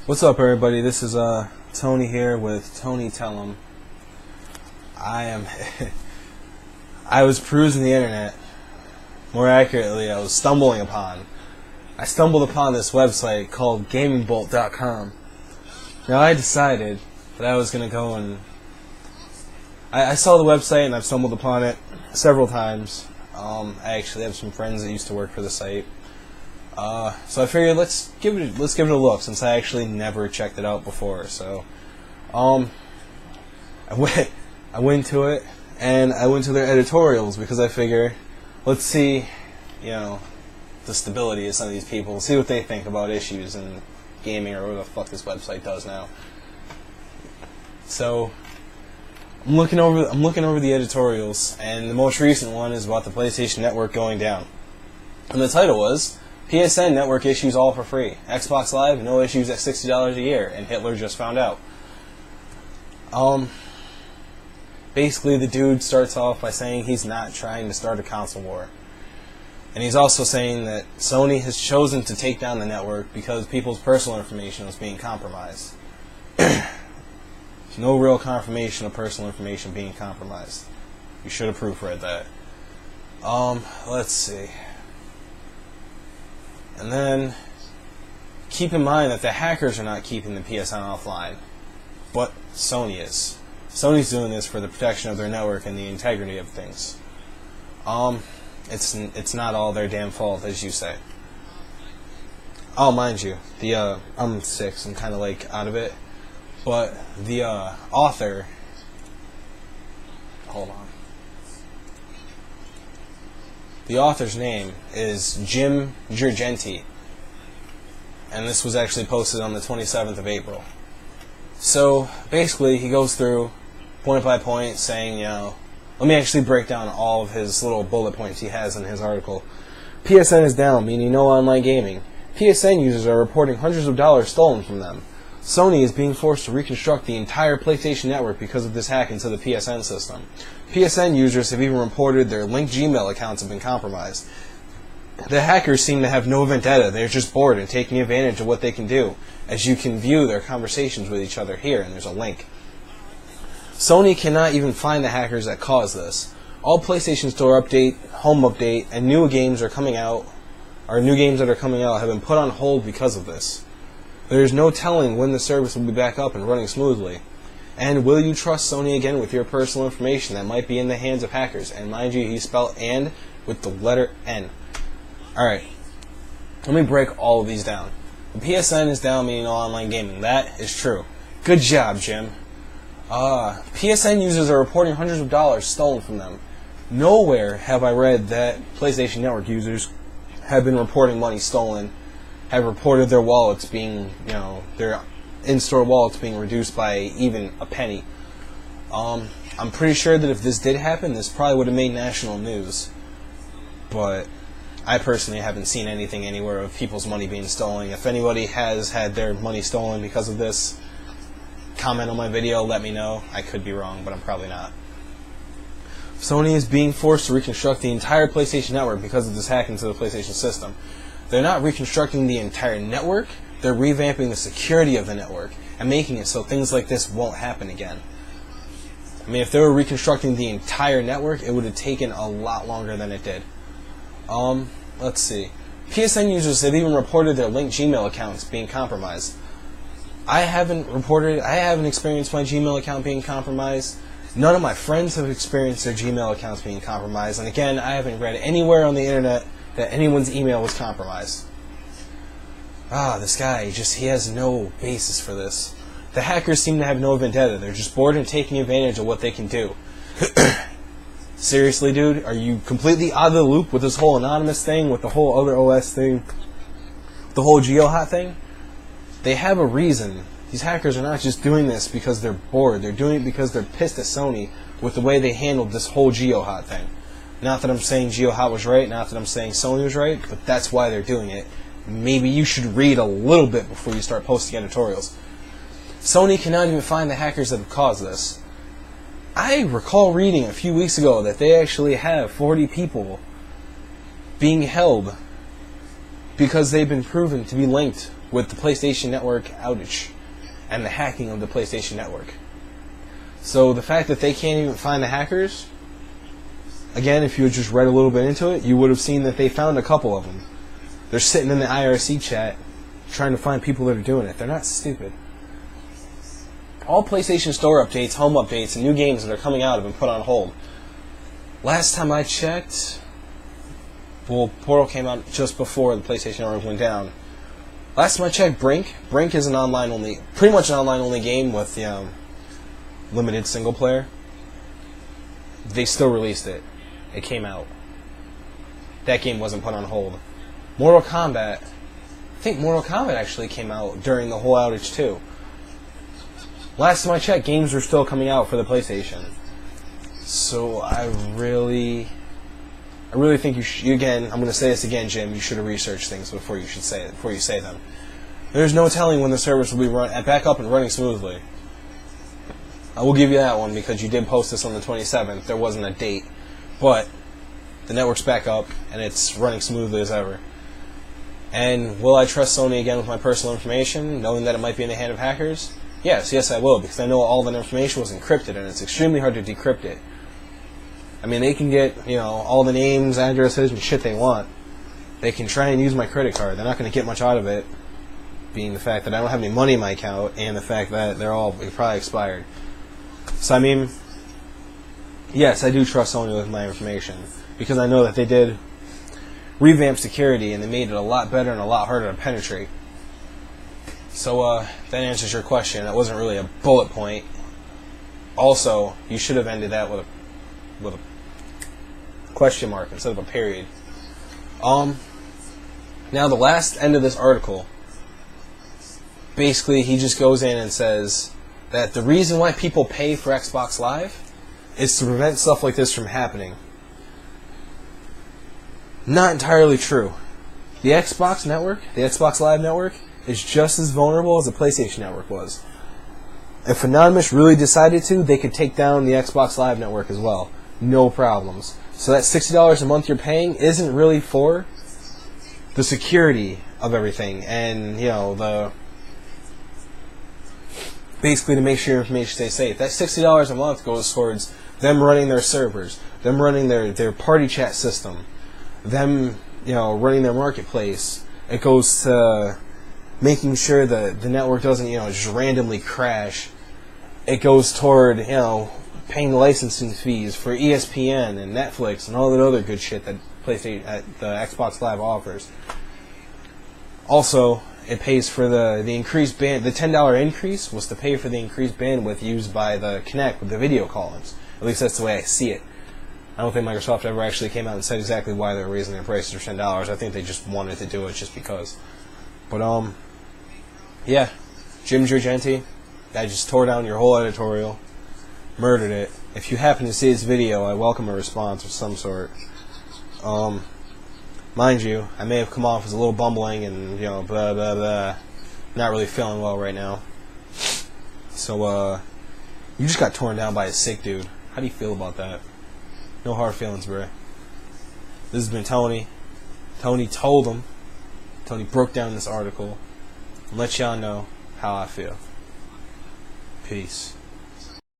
What's up, everybody? This is Tony here with Tony Tell 'em. I was perusing the internet. More accurately, I stumbled upon this website called gamingbolt.com. Now, I decided that I was going to go and I saw the website and I've stumbled upon it several times. I actually have some friends that used to work for the site. So I figured let's give it a look, since I actually never checked it out before. So I went to it, and I went to their editorials because I figure let's see, the stability of some of these people, see what they think about issues in gaming, or whatever the fuck this website does now. So I'm looking over the editorials, and the most recent one is about the PlayStation Network going down. And the title was PSN Network Issues All for Free. Xbox Live, no issues at $60 a year, and Hitler just found out. Basically, the dude starts off by saying he's not trying to start a console war. And he's also saying that Sony has chosen to take down the network because people's personal information is being compromised. There's no real confirmation of personal information being compromised. You should have proofread that. Let's see. And then, keep in mind that the hackers are not keeping the PSN offline, but Sony is. Sony's doing this for the protection of their network and the integrity of things. It's not all their damn fault, as you say. Oh, mind you, I'm 6, I'm kind of out of it, but the author, hold on. The author's name is Jim Girgenti, and this was actually posted on the 27th of April. So, basically, he goes through, point by point, saying, let me actually break down all of his little bullet points he has in his article. PSN is down, meaning no online gaming. PSN users are reporting hundreds of dollars stolen from them. Sony is being forced to reconstruct the entire PlayStation network because of this hack into the PSN system. PSN users have even reported their linked Gmail accounts have been compromised. The hackers seem to have no vendetta. They're just bored and taking advantage of what they can do, as you can view their conversations with each other here, and there's a link. Sony cannot even find the hackers that caused this. All PlayStation Store update, Home update, and new games that are coming out have been put on hold because of this. There is no telling when the service will be back up and running smoothly. And will you trust Sony again with your personal information that might be in the hands of hackers? And mind you, he spelled "and" with the letter N. Alright, let me break all of these down. The PSN is down, meaning no online gaming. That is true. Good job, Jim. PSN users are reporting hundreds of dollars stolen from them. Nowhere have I read that PlayStation Network users have been reporting money stolen, have reported their wallets being, their in-store wallets being reduced by even a penny. I'm pretty sure that if this did happen, this probably would have made national news. But I personally haven't seen anything anywhere of people's money being stolen. If anybody has had their money stolen because of this, comment on my video, let me know. I could be wrong, but I'm probably not. Sony is being forced to reconstruct the entire PlayStation network because of this hack into the PlayStation system. They're not reconstructing the entire network, they're revamping the security of the network and making it so things like this won't happen again. I mean, if they were reconstructing the entire network, it would have taken a lot longer than it did. Let's see. PSN users have even reported their linked Gmail accounts being compromised. I haven't experienced my Gmail account being compromised. None of my friends have experienced their Gmail accounts being compromised. And again, I haven't read anywhere on the internet that anyone's email was compromised. This guy, he has no basis for this. The hackers seem to have no vendetta. They're just bored and taking advantage of what they can do. Seriously, dude? Are you completely out of the loop with this whole anonymous thing, with the whole other OS thing, the whole GeoHot thing? They have a reason. These hackers are not just doing this because they're bored. They're doing it because they're pissed at Sony with the way they handled this whole GeoHot thing. Not that I'm saying GeoHot was right, not that I'm saying Sony was right, but that's why they're doing it. Maybe you should read a little bit before you start posting editorials. Sony cannot even find the hackers that have caused this. I recall reading a few weeks ago that they actually have 40 people being held because they've been proven to be linked with the PlayStation Network outage and the hacking of the PlayStation Network. So the fact that they can't even find the hackers, again, if you had just read a little bit into it, you would have seen that they found a couple of them. They're sitting in the IRC chat trying to find people that are doing it. They're not stupid. All PlayStation Store updates, home updates, and new games that are coming out have been put on hold. Last time I checked, well, Portal came out just before the PlayStation Network went down. Last time I checked, Brink is an online only, pretty much an online only game with limited single player. They still released it. It came out. That game wasn't put on hold. Mortal Kombat, I think Mortal Kombat actually came out during the whole outage too. Last time I checked, games were still coming out for the PlayStation. So I really think you should, again, I'm going to say this again, Jim, you should have researched things before you say them. There's no telling when the service will be back up and running smoothly. I will give you that one because you did post this on the 27th. There wasn't a date. But the network's back up and it's running smoothly as ever. And will I trust Sony again with my personal information, knowing that it might be in the hand of hackers? Yes, I will, because I know all that information was encrypted and it's extremely hard to decrypt it. I mean, they can get, all the names, addresses, and shit they want. They can try and use my credit card. They're not going to get much out of it, being the fact that I don't have any money in my account and the fact that they're all probably expired. So, I mean, yes, I do trust Sony with my information, because I know that they did revamp security and they made it a lot better and a lot harder to penetrate. So, that answers your question. That wasn't really a bullet point. Also, you should have ended that with a question mark instead of a period. Now the last end of this article, basically he just goes in and says that the reason why people pay for Xbox Live is to prevent stuff like this from happening. Not entirely true. The Xbox network, the Xbox Live network, is just as vulnerable as the PlayStation network was. If Anonymous really decided to, they could take down the Xbox Live network as well. No problems. So that $60 a month you're paying isn't really for the security of everything and, basically to make sure your information stays safe. That $60 a month goes towards them running their servers, them running their party chat system, them, running their marketplace. It goes to making sure that the network doesn't, just randomly crash. It goes toward, paying the licensing fees for ESPN and Netflix and all that other good shit that the Xbox Live offers. Also, it pays for the increased band. The $10 increase was to pay for the increased bandwidth used by the Kinect with the video call-ins. At least that's the way I see it. I don't think Microsoft ever actually came out and said exactly why they were raising their prices for $10. I think they just wanted to do it just because. But yeah, Jim Giorgenti, I just tore down your whole editorial. Murdered it. If you happen to see this video, I welcome a response of some sort. Mind you, I may have come off as a little bumbling and, blah, blah, blah. Not really feeling well right now. So, you just got torn down by a sick dude. How do you feel about that? No hard feelings, bro. This has been Tony. Tony told him. Tony broke down this article and let y'all know how I feel. Peace.